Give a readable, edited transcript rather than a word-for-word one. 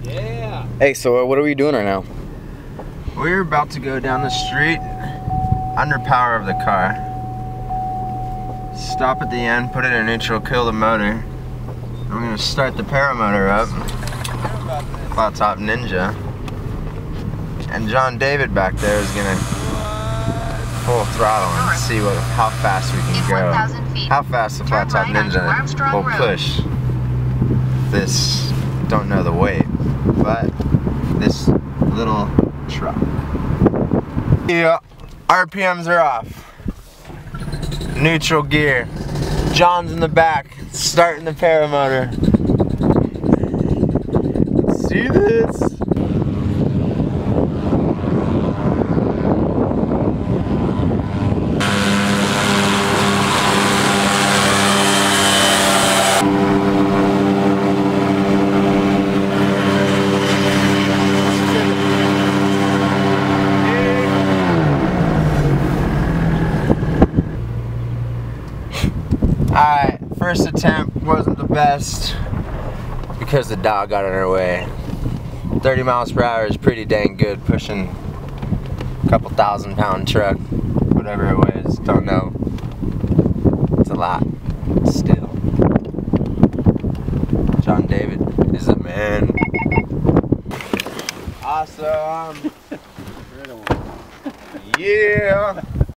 Yeah. Hey, so what are we doing right now? We're about to go down the street under power of the car. Stop at the end, put it in neutral, kill the motor. And we're gonna start the paramotor up. Flat top Ninja. And John David back there is gonna full throttle and see how fast we can go. How fast the flat top Ninja will push this, don't know the weight, but this little truck. Yeah, RPMs are off. Neutral gear. John's in the back, starting the paramotor. See this? Alright, first attempt wasn't the best because the dog got in our way. 30 miles per hour is pretty dang good, pushing a couple 1,000-pound truck, whatever it weighs, don't know. It's a lot, still. John David is a man. Awesome. Yeah.